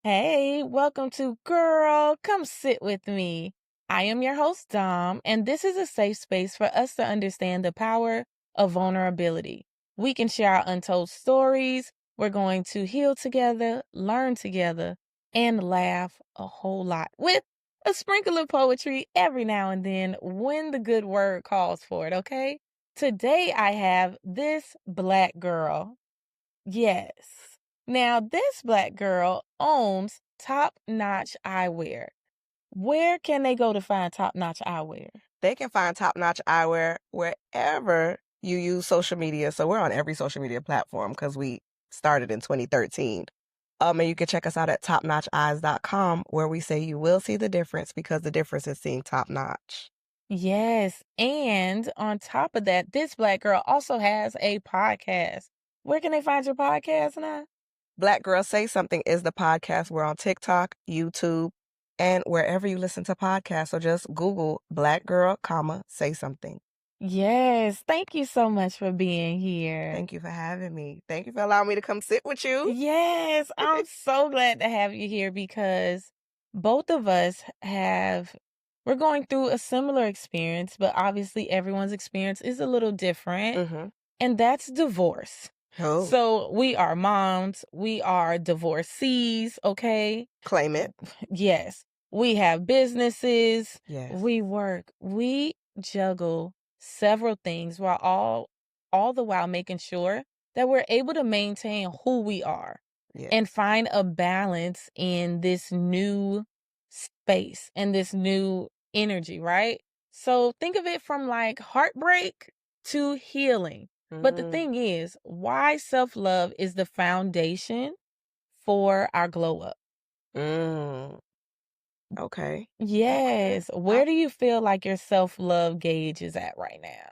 Hey, welcome to Girl, Come Sit With Me. I am your host, Dom, and this is a safe space for us to understand the power of vulnerability. We can share our untold stories. We're going to heal together, learn together, and laugh a whole lot with a sprinkle of poetry every now and then when the good word calls for it, okay? Today I have this black girl. Yes. Now, this black girl owns Top Notch Eyewear. Where can they go to find Top Notch Eyewear? They can find Top Notch Eyewear wherever you use social media. So we're on every social media platform because we started in 2013. And you can check us out at topnotcheyes.com where we say you will see the difference because the difference is seeing top notch. Yes. And on top of that, this black girl also has a podcast. Where can they find your podcast now? Black Girl Say Something is the podcast. We're on TikTok, YouTube, and wherever you listen to podcasts. So just Google Black Girl, Say Something. Yes. Thank you so much for being here. Thank you for having me. Thank you for allowing me to come sit with you. Yes. I'm so glad to have you here because both of us we're going through a similar experience, but obviously everyone's experience is a little different. Mm-hmm. And that's divorce. Oh. So we are moms, we are divorcees, okay? Claim it. Yes. We have businesses, Yes. we work, we juggle several things while all the while making sure that we're able to maintain who we are and find a balance in this new space and this new energy, right? So think of it from like heartbreak to healing. But the thing is, why self-love is the foundation for our glow up. Okay. Yes. Where do you feel like your self-love gauge is at right now?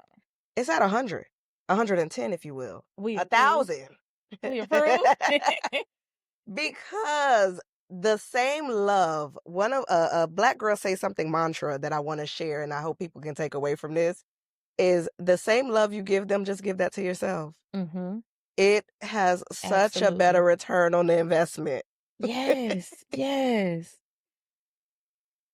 It's at 100. 110, if you will. We 1,000. We approve? Because the same love, one of a Black Girl Say Something mantra that I want to share, and I hope people can take away from this, is the same love you give them, just give that to yourself. Mm-hmm. It has such a better return on the investment. Yes, yes.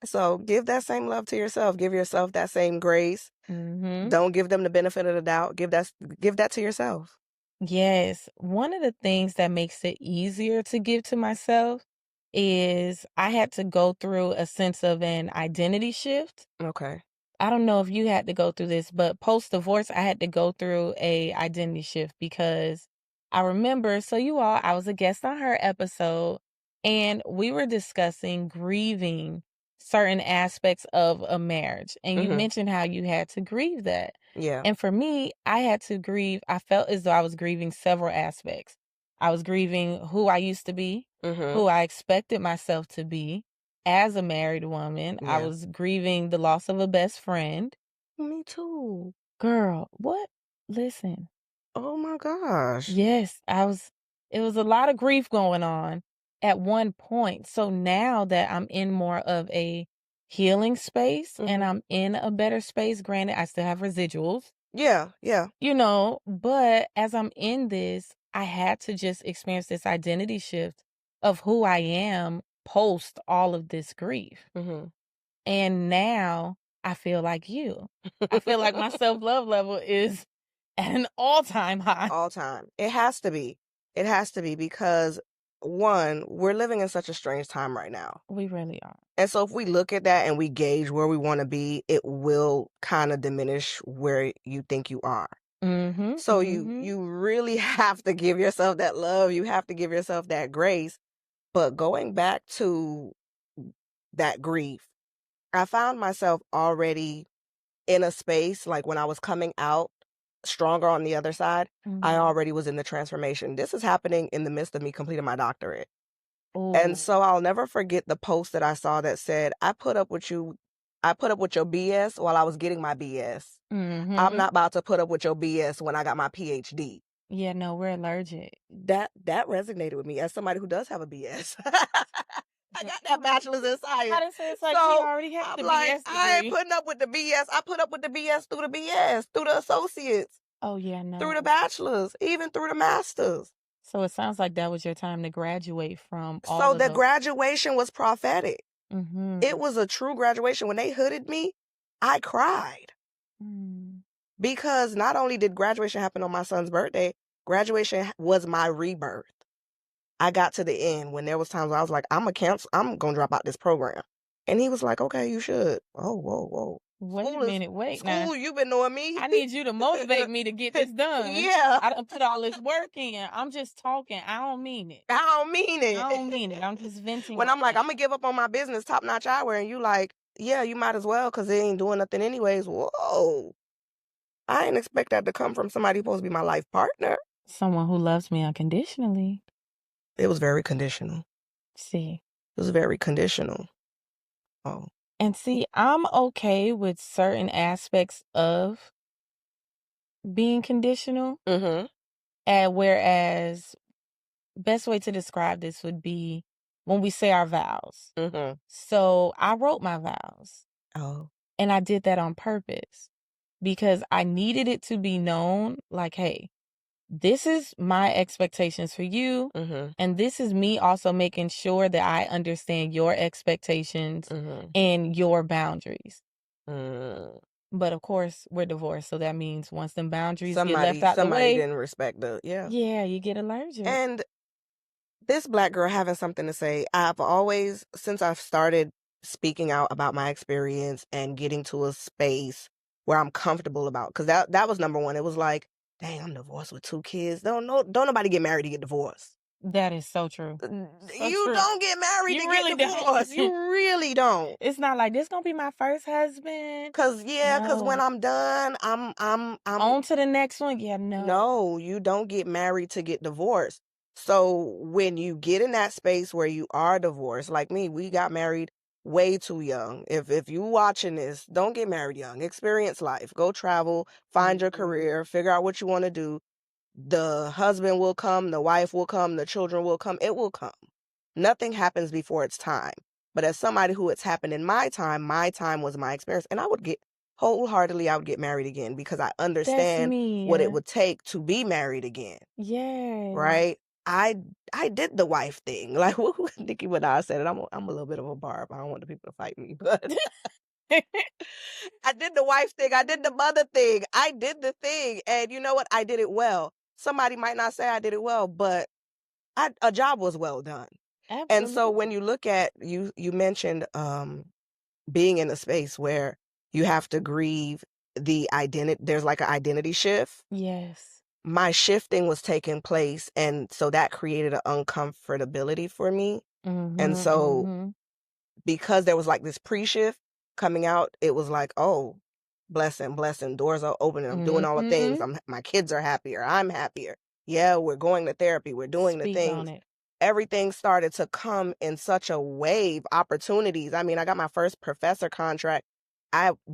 So give that same love to yourself. Give yourself that same grace. Mm-hmm. Don't give them the benefit of the doubt. Give that to yourself. Yes. One of the things that makes it easier to give to myself is I had to go through a sense of an identity shift. Okay. I don't know if you had to go through this, but post-divorce, I had to go through a identity shift because I remember, I was a guest on her episode and we were discussing grieving certain aspects of a marriage. And you mentioned how you had to grieve that. Yeah. And for me, I had to grieve. I felt as though I was grieving several aspects. I was grieving who I used to be, who I expected myself to be as a married woman. I was grieving the loss of a best friend. Me too. Girl, what? Listen. Oh my gosh. Yes, it was a lot of grief going on at one point. So now that I'm in more of a healing space and I'm in a better space, granted, I still have residuals. Yeah. But as I'm in this, I had to just experience this identity shift of who I am post all of this grief. And now I feel like you. I feel like my self-love level is at an all-time high. All time. It has to be. It has to be because, one, we're living in such a strange time right now. We really are. And so if we look at that and we gauge where we want to be, it will kind of diminish where you think you are. So you really have to give yourself that love. You have to give yourself that grace. But going back to that grief, I found myself already in a space, like when I was coming out stronger on the other side, I already was in the transformation. This is happening in the midst of me completing my doctorate. Ooh. And so I'll never forget the post that I saw that said, I put up with your BS while I was getting my BS. I'm not about to put up with your BS when I got my PhD. Yeah, no, we're allergic. That resonated with me as somebody who does have a BS. I got that bachelor's in science. I didn't say it's like you already have the BS degree. I ain't putting up with the BS. I put up with the BS, through the associates. Oh, yeah, no. Through the bachelor's, even through the master's. So it sounds like that was your time to graduate from all So of the those. graduation was prophetic. Mm-hmm. It was a true graduation. When they hooded me, I cried. Mm. Because not only did graduation happen on my son's birthday, graduation was my rebirth. I got to the end when there was times where I was like, I'm gonna drop out this program. And he was like, okay, you should. Oh, whoa. Wait a minute, wait now. School, you've been knowing me. I need you to motivate me to get this done. Yeah. I done put all this work in. I'm just talking. I don't mean it. I don't mean it. I don't mean it. I'm just venting. When I'm like, I'm gonna give up on my business, Top Notch Eyewear, and you like, yeah, you might as well because they ain't doing nothing anyways. Whoa. I didn't expect that to come from somebody who's supposed to be my life partner. Someone who loves me unconditionally. It was very conditional. See. It was very conditional. Oh. And see, I'm okay with certain aspects of being conditional. Mm-hmm. And whereas, best way to describe this would be when we say our vows. Mm-hmm. So I wrote my vows. Oh. And I did that on purpose because I needed it to be known like, hey, this is my expectations for you. Mm-hmm. And this is me also making sure that I understand your expectations and your boundaries. But of course, we're divorced. So that means once them boundaries get left out the way. Somebody didn't respect Yeah, you get allergic. And this Black girl having something to say, I've always, since I've started speaking out about my experience and getting to a space where I'm comfortable about, because that was number one. It was like, dang, I'm divorced with 2 kids. Don't nobody get married to get divorced. That is so true. You don't get married to really get divorced. You really don't. It's not like this gonna be my first husband. Cause when I'm done, I'm on to the next one. Yeah, no. No, you don't get married to get divorced. So when you get in that space where you are divorced, like me, we got married way too young. If you watching this, don't get married young. Experience life. Go travel, find your career, figure out what you want to do. The husband will come, the wife will come, the children will come. It will come. Nothing happens before it's time. But as somebody who it's happened in my time was my experience. And I would get married again because I understand what it would take to be married again. Yeah. Right? I did the wife thing. Like Nicki Minaj said it. I'm a little bit of a barb. I don't want the people to fight me, but I did the wife thing. I did the mother thing. I did the thing. And you know what? I did it well. Somebody might not say I did it well, but a job was well done. Absolutely. And so when you look at, you mentioned being in a space where you have to grieve the identity, there's like an identity shift. Yes. My shifting was taking place, and so that created an uncomfortability for me. And so because there was like this pre-shift coming out, it was like, oh, blessing, doors are opening, I'm doing all the things, my kids are happier, I'm happier. Yeah, we're going to therapy, we're doing the things. On it. Everything started to come in such a wave, opportunities. I mean, I got my first professor contract.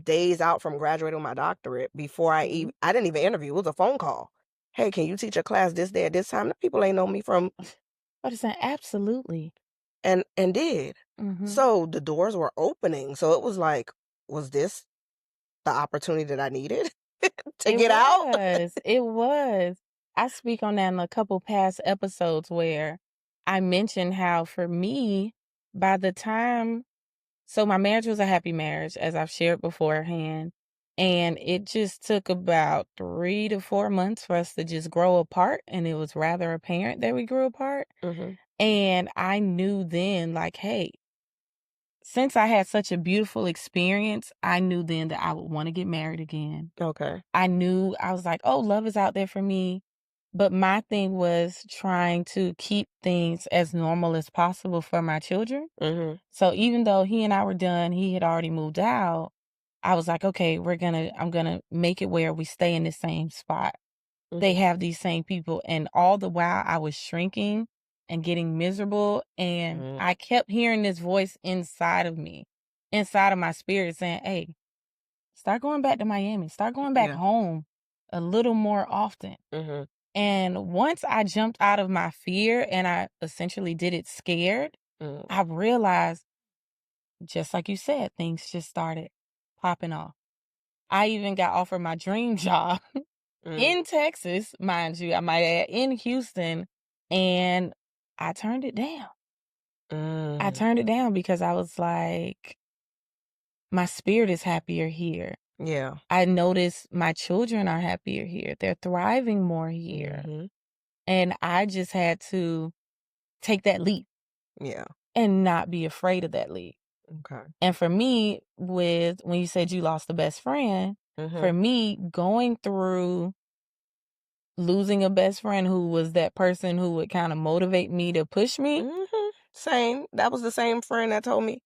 Days out from graduating with my doctorate before I didn't even interview. It was a phone call. Hey, can you teach a class this day at this time? The people ain't know me from. What is that? Absolutely. And did. So the doors were opening. So it was like, was this the opportunity that I needed to get out? It was. I speak on that in a couple past episodes where I mentioned how for me, by the time, so my marriage was a happy marriage, as I've shared beforehand. And it just took about 3 to 4 months for us to just grow apart. And it was rather apparent that we grew apart. And I knew then, like, hey, since I had such a beautiful experience, I knew then that I would want to get married again. Okay. I was like, oh, love is out there for me. But my thing was trying to keep things as normal as possible for my children. So even though he and I were done, he had already moved out. I was like, okay, I'm going to make it where we stay in the same spot. They have these same people. And all the while I was shrinking and getting miserable. And I kept hearing this voice inside of me, inside of my spirit saying, hey, start going back to Miami. Start going back home a little more often. And once I jumped out of my fear and I essentially did it scared, I realized, just like you said, things just started popping off. I even got offered my dream job in Texas, mind you, I might add, in Houston, And I turned it down. I turned it down because I was like, my spirit is happier here. Yeah. I notice my children are happier here. They're thriving more here. And I just had to take that leap. Yeah. And not be afraid of that leap. Okay. And for me, when you said you lost a best friend, for me, going through losing a best friend who was that person who would kind of motivate me to push me. Same. That was the same friend that told me,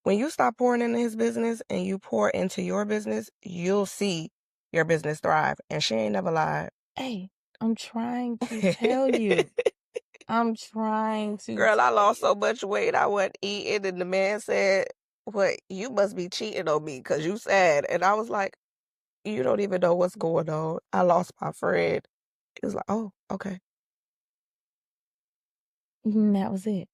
when you stop pouring into his business and you pour into your business, you'll see your business thrive. And she ain't never lied. Hey, I'm trying to tell you. I'm trying to. Girl, I lost so much weight I wasn't eating, and the man said, "What? You must be cheating on me because you sad." And I was like, "You don't even know what's going on. I lost my friend." He was like, "Oh, okay." And that was it.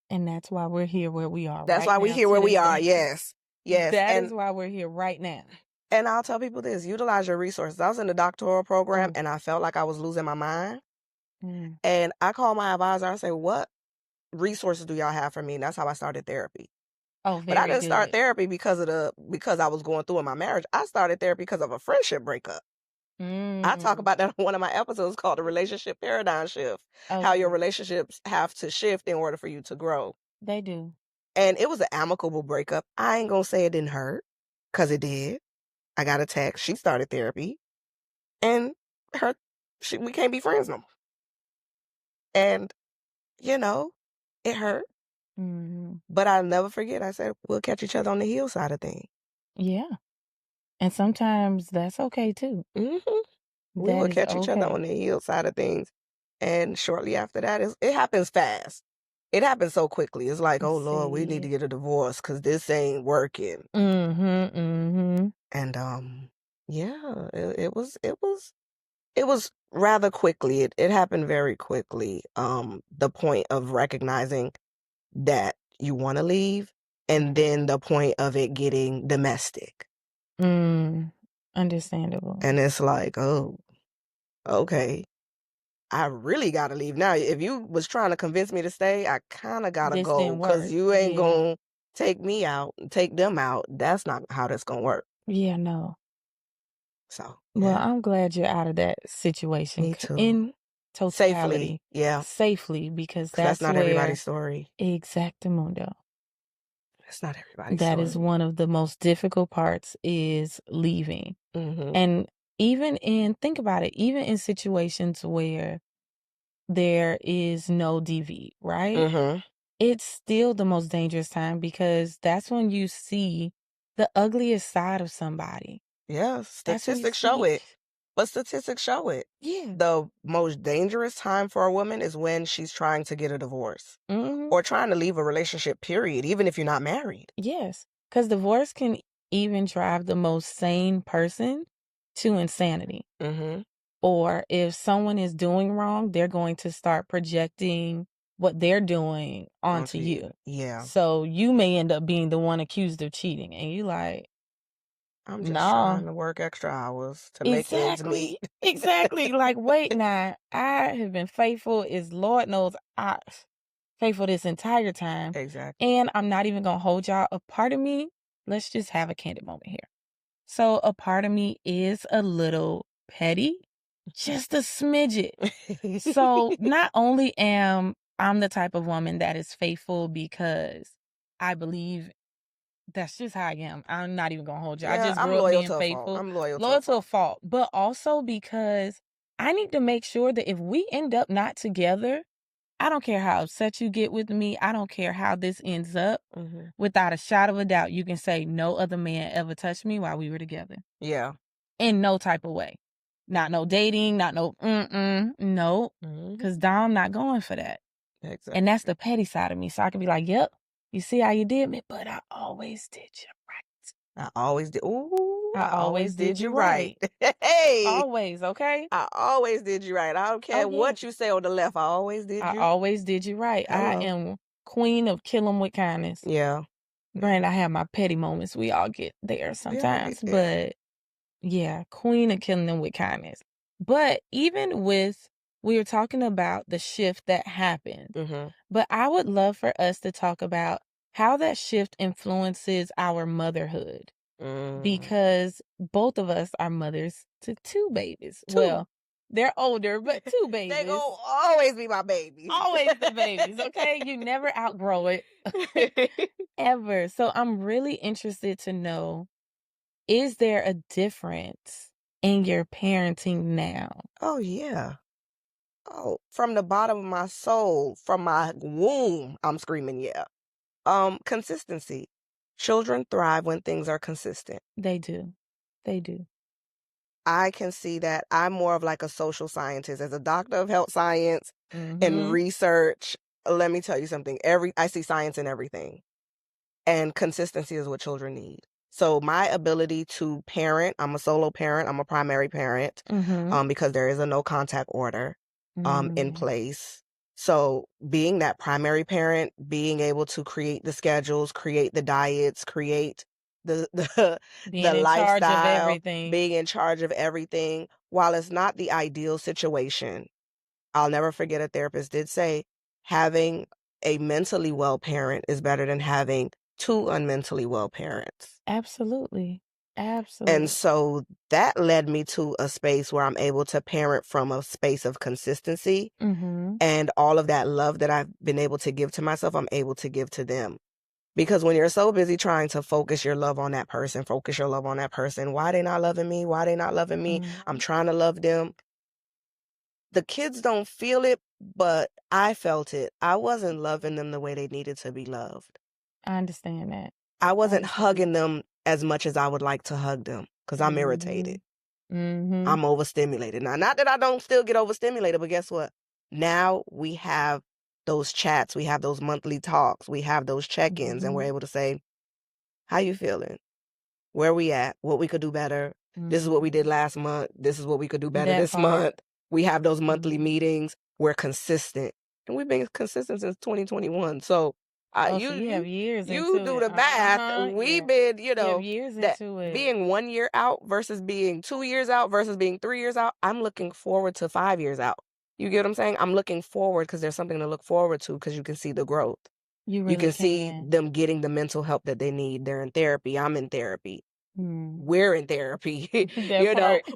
And that's why we're here where we are. That's right why we're now here where we today. are. Yes. Yes. That is why we're here right now. And I'll tell people this: utilize your resources. I was in the doctoral program and I felt like I was losing my mind. And I called my advisor. I said, "What resources do y'all have for me?" And that's how I started therapy. Oh, But I very didn't start good. therapy because I was going through in my marriage. I started therapy because of a friendship breakup. I talk about that on one of my episodes called The Relationship Paradigm Shift. How your relationships have to shift in order for you to grow. They do. And it was an amicable breakup. I ain't gonna say it didn't hurt, because it did. I got a text. She started therapy. And we can't be friends no more. And, it hurt. But I'll never forget. I said, we'll catch each other on the heel side of things. Yeah. And sometimes that's okay too. We will catch each other on the heel side of things. And shortly after that, it happens fast. It happens so quickly. It's like, oh, Lord, we need to get a divorce because this ain't working. And, yeah, it was rather quickly. It happened very quickly. The point of recognizing that you want to leave, and then the point of it getting domestic. Understandable. And it's like, oh, okay, I really got to leave now. If you was trying to convince me to stay, I kind of got to go, because you ain't going to take me out and take them out. That's not how that's going to work. Yeah, no. So, well, I'm glad you're out of that situation. Me too. In totality. Safely, yeah. Safely, because that's not where, everybody's story. Exactamundo. It's not everybody's That story. is one of the most difficult parts, is leaving. And think about it, even in situations where there is no DV, right? It's still the most dangerous time, because that's when you see the ugliest side of somebody. Yeah, statistics show it. But statistics show it. Yeah. The most dangerous time for a woman is when she's trying to get a divorce. Or trying to leave a relationship, period, even if you're not married. Yes, because divorce can even drive the most sane person to insanity. Or if someone is doing wrong, they're going to start projecting what they're doing onto you. Yeah. So you may end up being the one accused of cheating, and you like, I'm just trying to work extra hours to make ends meet. Exactly. Like, wait, now, I have been faithful, as Lord knows, I faithful this entire time. Exactly. And I'm not even going to hold y'all. A part of me, let's just have a candid moment here. So a part of me is a little petty, just a smidget. So not only am I'm the type of woman that is faithful because I believe that's just how I am. I'm not even going to hold you. Yeah, I just grew up being faithful. I'm loyal to a fault. But also because I need to make sure that if we end up not together, I don't care how upset you get with me. I don't care how this ends up. Without a shadow of a doubt, you can say no other man ever touched me while we were together. Yeah. In no type of way. Not no dating, not no no. Because Dom not going for that. Exactly. And that's the petty side of me. So I can be like, yep, you see how you did me? But I always did you right. I always did. Ooh, I always did you right. Hey. Always, okay? I always did you right. I don't care what you say on the left. I always did you. I always did you right. Hello. I am queen of kill 'em with kindness. Yeah. Granted, I have my petty moments. We all get there sometimes. Yeah. But yeah, queen of killing them with kindness. But even with we were talking about the shift that happened. But I would love for us to talk about how that shift influences our motherhood. Because both of us are mothers to 2 babies. Well, they're older, but 2 babies. They gon' always be my babies. Always the babies, okay? You never outgrow it. Ever. So I'm really interested to know, is there a difference in your parenting now? Oh, yeah. Oh, from the bottom of my soul, from my womb, I'm screaming, yeah. Consistency. Children thrive when things are consistent. They do. They do. I can see that. I'm more of like a social scientist. As a doctor of health science and research, let me tell you something. I see science in everything. And consistency is what children need. So my ability to parent, I'm a solo parent, I'm a primary parent, because there is a no contact order in place. So being that primary parent, being able to create the schedules, create the diets, create the Being in lifestyle, charge of everything. being in charge of everything, while it's not the ideal situation, I'll never forget a therapist did say having a mentally well parent is better than having 2 unmentally well parents. Absolutely. And Absolutely. so that led me to a space where I'm able to parent from a space of consistency. And all of that love that I've been able to give to myself, I'm able to give to them. Because when you're so busy trying to focus your love on that person, why they not loving me? Why they not loving me? I'm trying to love them. The kids don't feel it, but I felt it. I wasn't loving them the way they needed to be loved. I understand that. I wasn't hugging them as much as I would like to hug them because I'm irritated. I'm overstimulated. Now, not that I don't still get overstimulated, but guess what? Now we have those chats, we have those monthly talks, we have those check-ins, and we're able to say, how you feeling? Where we at? What we could do better? This is what we did last month. This is what we could do better this month. We have those monthly meetings. We're consistent. And we've been consistent since 2021. So so you have years you into do it. the math. We've been, you have years that into it. being 1 year out versus being 2 years out versus being 3 years out. I'm looking forward to 5 years out. You get what I'm saying? I'm looking forward because there's something to look forward to because you can see the growth. You really You can see them getting the mental help that they need. They're in therapy. I'm in therapy. We're in therapy.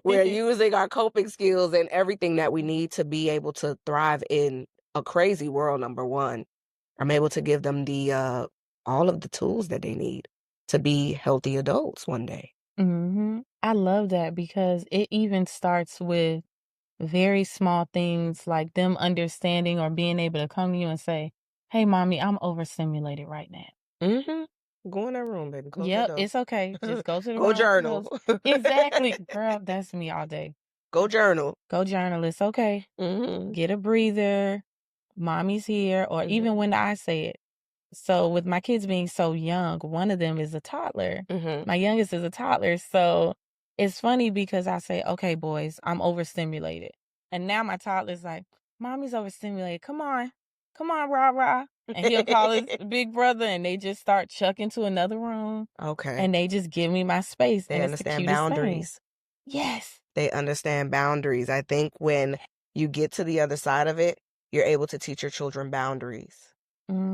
We're using our coping skills and everything that we need to be able to thrive in a crazy world. Number one, I'm able to give them the all of the tools that they need to be healthy adults one day. I love that because it even starts with very small things like them understanding or being able to come to you and say, hey, mommy, I'm overstimulated right now. Go in that room, baby. Close that door. It's okay. Just go to the Go room. journal. Exactly. Girl, that's me all day. Go journal. Go journal. It's okay. Get a breather. Mommy's here. Or even when I say it. So with my kids being so young, one of them is a toddler. My youngest is a toddler. So it's funny because I say, okay, boys, I'm overstimulated. And now my toddler's like, mommy's overstimulated. Come on, rah, rah. And he'll call his big brother and they just start chucking to another room. Okay. And they just give me my space. They and understand it's the boundaries. Thing. Yes. They understand boundaries. I think when you get to the other side of it, you're able to teach your children boundaries.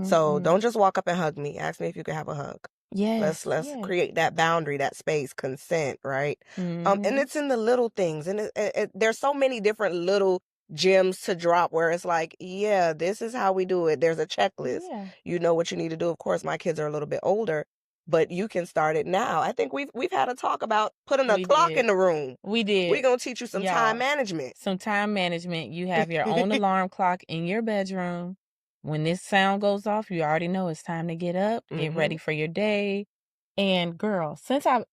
So don't just walk up and hug me. Ask me if you can have a hug. Yes. Let's create that boundary, that space, consent, right? And it's in the little things. And there's so many different little gems to drop where it's like, yeah, this is how we do it. There's a checklist. Yeah. You know what you need to do. Of course, my kids are a little bit older, but you can start it now. I think we've had a talk about putting a clock in the room. We did. We're going to teach you some time management. Some time management. You have your own alarm clock in your bedroom. When this sound goes off, you already know it's time to get up, get ready for your day. And girl, since I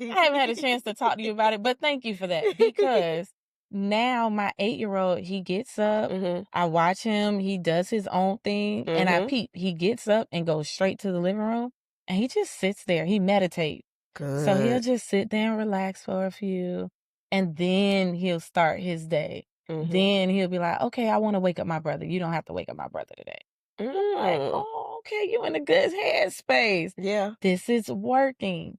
haven't had a chance to talk to you about it, but thank you for that. Because now my 8-year-old, he gets up, I watch him, he does his own thing, and I peep. He gets up and goes straight to the living room, and he just sits there. He meditates. Good. So he'll just sit there and relax for a few, and then he'll start his day. Then he'll be like, okay, I want to wake up my brother. You don't have to wake up my brother today. I'm like, oh, okay, you in a good headspace. Yeah. This is working.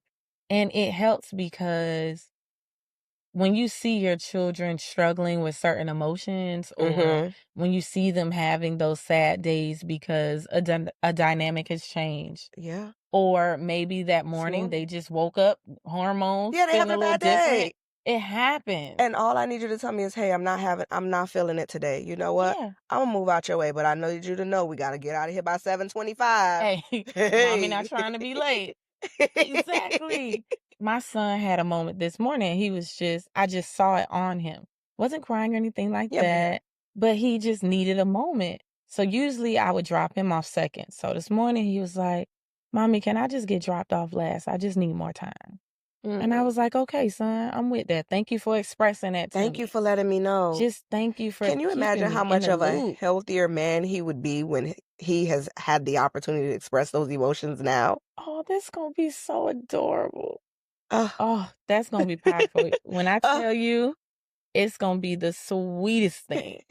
And it helps because when you see your children struggling with certain emotions, or when you see them having those sad days because a dynamic has changed. Yeah. Or maybe that morning they just woke up, hormones, Yeah, they feeling having a a little bad different. day. It happens. And all I need you to tell me is, hey, I'm not feeling it today. You know what? Yeah. I'm gonna move out your way, but I need you to know we gotta get out of here by 7:25. Hey, mommy not trying to be late. Exactly. My son had a moment this morning. I just saw it on him. Wasn't crying or anything like Yeah, man. that, but he just needed a moment. So usually I would drop him off second. So this morning he was like, Mommy, can I just get dropped off last? I just need more time. And I was like, okay, son, I'm with that. Thank you for expressing that to Thank you me. for letting me know. Just thank you for Can you keeping imagine me how in much the of a loop. healthier man he would be when he has had the opportunity to express those emotions now? Oh, that's gonna be so adorable. Uh, Oh, that's gonna be powerful. When I uh. tell you, it's gonna be the sweetest thing.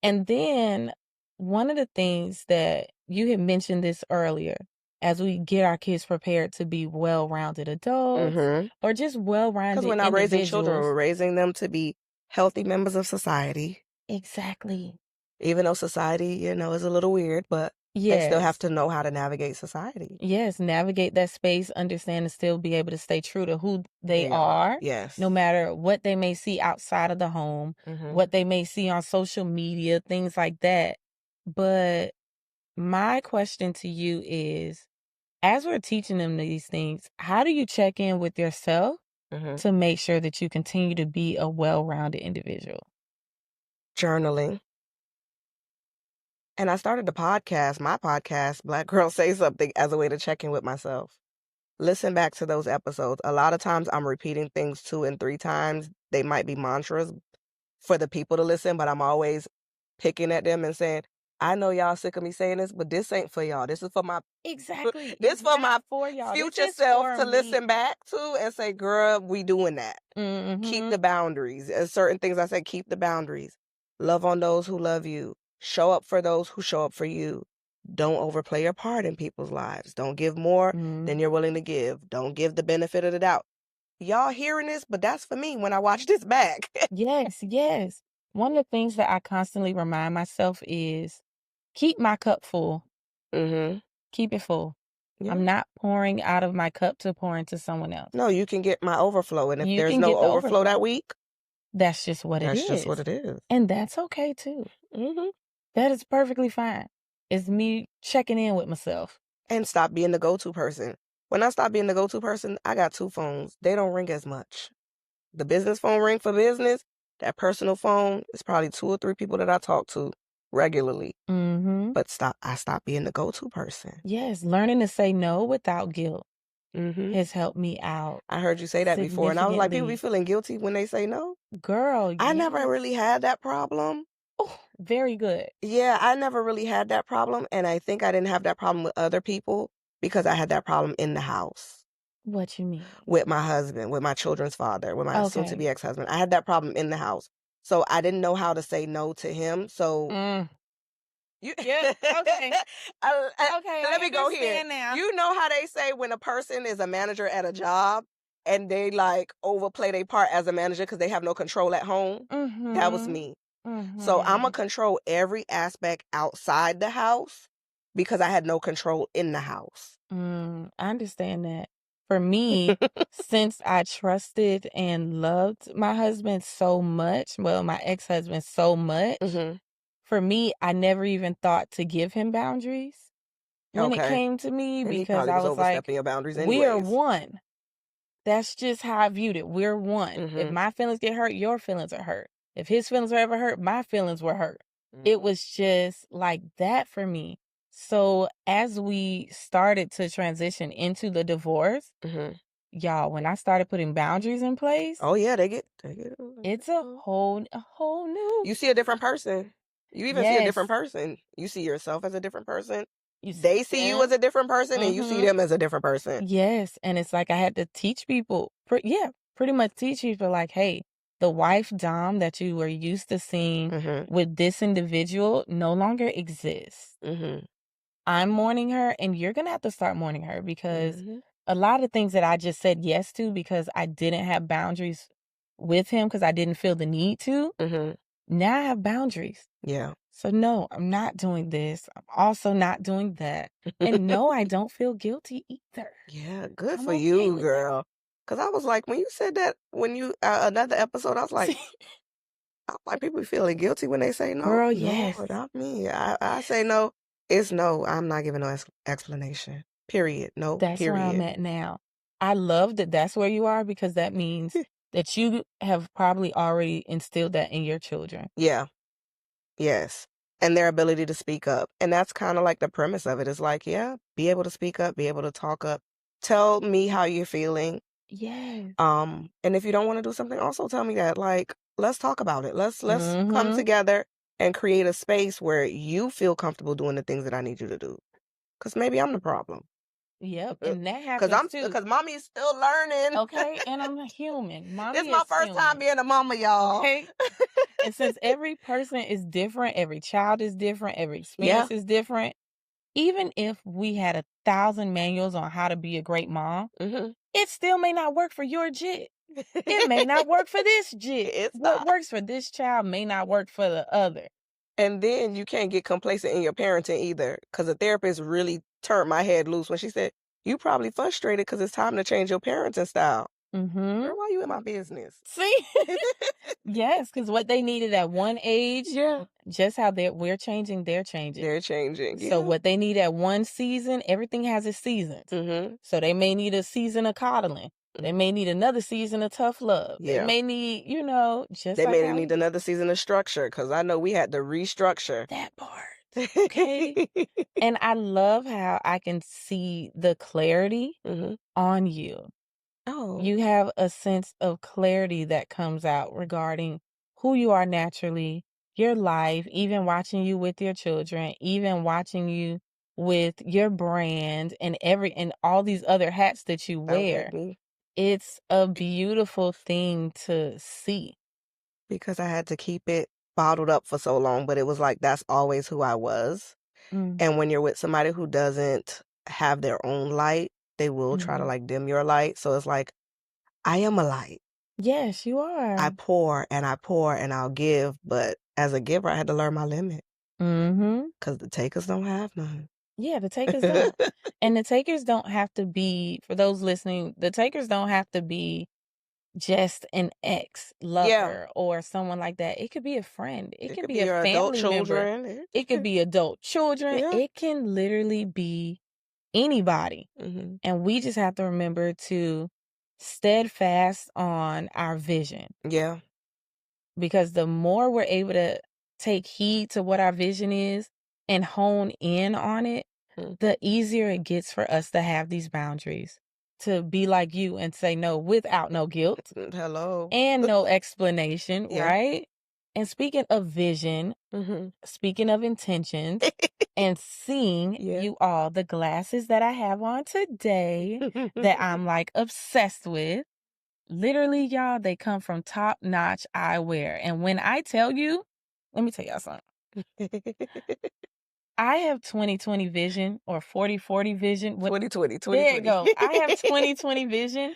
And then one of the things that you had mentioned this earlier, as we get our kids prepared to be well-rounded adults or just Because well-rounded we're not raising children, individuals. we're raising them to be healthy members of society. Exactly. Even though society, you know, is a little weird, but they still have Yes. to know how to navigate society. Yes, navigate that space, understand, and still be able to stay true to who they They are. are, Yes. no matter what they may see outside of the home, what they may see on social media, things like that. But my question to you is, as we're teaching them these things, how do you check in with yourself to make sure that you continue to be a well-rounded individual? Journaling. And I started my podcast, Black Girl Say Something, as a way to check in with myself. Listen back to those episodes. A lot of times I'm repeating things 2 and 3 times. They might be mantras for the people to listen, but I'm always picking at them and saying, I know y'all sick of me saying this, but this ain't for y'all. This is for my Exactly. this It's for my not for y'all. This future is self for to listen me. back to and say, girl, we doing that. Keep the boundaries. Certain things I say, keep the boundaries. Love on those who love you. Show up for those who show up for you. Don't overplay your part in people's lives. Don't give more than you're willing to give. Don't give the benefit of the doubt. Y'all hearing this, but that's for me when I watch this back. Yes, yes. One of the things that I constantly remind myself is keep my cup full. Keep it full. Yeah. I'm not pouring out of my cup to pour into someone else. No, you can get my overflow. And if You there's can no get the overflow that overflow. week, That's just what it that's just what is. it is. And that's okay too. That is perfectly fine. It's me checking in with myself. And stop being the go-to person. When I stop being the go-to person, I got 2 phones. They don't ring as much. The business phone ring for business. That personal phone is probably 2 or 3 people that I talk to regularly. But I stop being the go-to person. Yes, learning to say no without guilt has helped me out. I heard you say that before, and I was like, people be Significantly. feeling guilty when they say no. Girl, I never yes. really had that problem. Oh, very good. Yeah, I never really had that problem, and I think I didn't have that problem with other people because I had that problem in the house. What you mean? With my husband, with my children's father, with my soon-to-be ex-husband. I had that problem in the house. So I didn't know how to say no to him. So Yeah, okay. Okay, let I me go here. understand now. You know how they say when a person is a manager at a job and they like overplay their part as a manager because they have no control at home? That was me. So I'm going to control every aspect outside the house because I had no control in the house. I understand that. For me, since I trusted and loved my husband so much, well, my ex-husband so much, for me, I never even thought to give him boundaries when it came to me, And he because probably I was was like, overstepping your boundaries we are anyways. one. That's just how I viewed it. We're one. If my feelings get hurt, your feelings are hurt. If his feelings were ever hurt, my feelings were hurt. It was just like that for me. So as we started to transition into the divorce, y'all, when I started putting boundaries in place, Oh yeah, they get it's a whole new. You see a different person. You even see a different person. You see yourself as a different person. They see you as a different person, and you see them as a different person. Yes, and it's like I had to teach people, pretty much teach people like, hey, the wife Dom that you were used to seeing with this individual no longer exists. I'm mourning her, and you're gonna have to start mourning her, because a lot of things that I just said yes to because I didn't have boundaries with him because I didn't feel the need to. Now I have boundaries. Yeah. So no, I'm not doing this. I'm also not doing that. And no, I don't feel guilty either. Yeah, good I'm for okay you, with girl. Because I was like, when you said that, when you, another episode, I was like, people feeling guilty when they say no. Girl, yes. Lord, not me. I say no. It's no. I'm not giving no explanation. Period. No, That's where I'm period. at now. I love that that's where you are because that means that you have probably already instilled that in your children. Yeah. Yes. And their ability to speak up. And that's kind of like the premise of it. It's like, yeah, be able to speak up, be able to talk up. Tell me how you're feeling. Yes. And if you don't want to do something, also tell me that. Like, let's talk about it. Let's come Mhm. together and create a space where you feel comfortable doing the things that I need you to do. Because maybe I'm the problem. Yep, and that happens too. Because mommy's still learning. Okay, and I'm a human. Mommy This is my first time being a mama, y'all. Okay. And since every person is different, every child is different, every experience is different, even if we had 1,000 manuals on how to be a great mom, it still may not work for your jit. It may not work for this jit. What works for this child may not work for the other. And then you can't get complacent in your parenting either, because the therapist really turned my head loose when she said, you probably frustrated because it's time to change your parenting style. Girl, why you in my business? See? Yes, because what they needed at one age, just how we're changing, they're changing. They're changing. So what they need at one season, everything has its seasons. So they may need a season of coddling. They may need another season of tough love. They may need, just they like may need another season of structure, because I know we had to restructure. that part. Okay. And I love how I can see the clarity on you. Oh. You have a sense of clarity that comes out regarding who you are naturally, your life, even watching you with your children, even watching you with your brand and all these other hats that you wear. It's a beautiful thing to see. Because I had to keep it bottled up for so long, but it was like that's always who I was. And when you're with somebody who doesn't have their own light, they will try to like dim your light. So it's like, I am a light. Yes, you are. I pour and I'll give, but as a giver, I had to learn my limit. Because the takers don't have none. Yeah, the takers don't. And the takers don't have to be, for those listening, the takers don't have to be just an ex-lover or someone like that. It could be a friend. It could be a your adult family member. children. It could be adult children. Yeah. It can literally be anybody. And we just have to remember to steadfast on our vision. Yeah. Because the more we're able to take heed to what our vision is and hone in on it, the easier it gets for us to have these boundaries, to be like you and say no without no guilt. Hello. And no explanation, right? And speaking of vision, speaking of intentions, and seeing you all, the glasses that I have on today that I'm like obsessed with, literally, y'all, they come from top-notch eyewear. And when I tell you, let me tell y'all something. I have 20/20 vision or 40/40 vision. 20/20. There you go. I have 20/20 vision.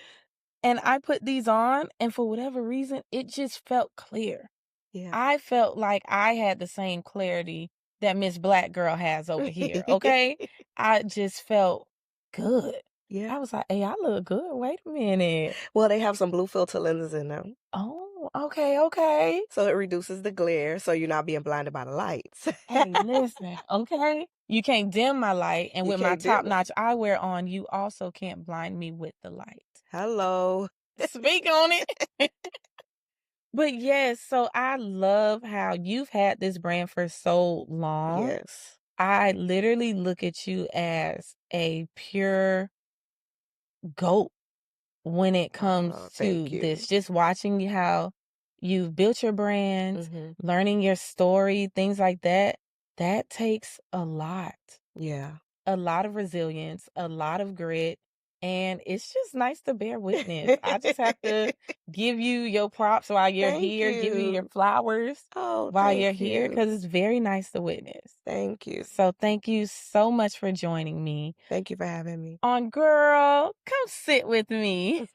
And I put these on, and for whatever reason, it just felt clear. Yeah. I felt like I had the same clarity that Miss Black Girl has over here, okay? I just felt good. Yeah. I was like, hey, I look good. Wait a minute. Well, they have some blue filter lenses in them. Oh, okay. So it reduces the glare, so you're not being blinded by the lights. Hey, listen, okay? You can't dim my light, and with my top-notch eyewear on, you also can't blind me with the light. Hello. Speak on it. But yes, so I love how you've had this brand for so long. Yes. I literally look at you as a pure GOAT when it comes to this. Just watching how you've built your brand, learning your story, things like that. That takes a lot. Yeah. A lot of resilience, a lot of grit, and it's just nice to bear witness. I just have to give you your props while you're here, give you your flowers while you're here, because it's very nice to witness. Thank you. So thank you so much for joining me. Thank you for having me. On Girl, Come Sit With Me.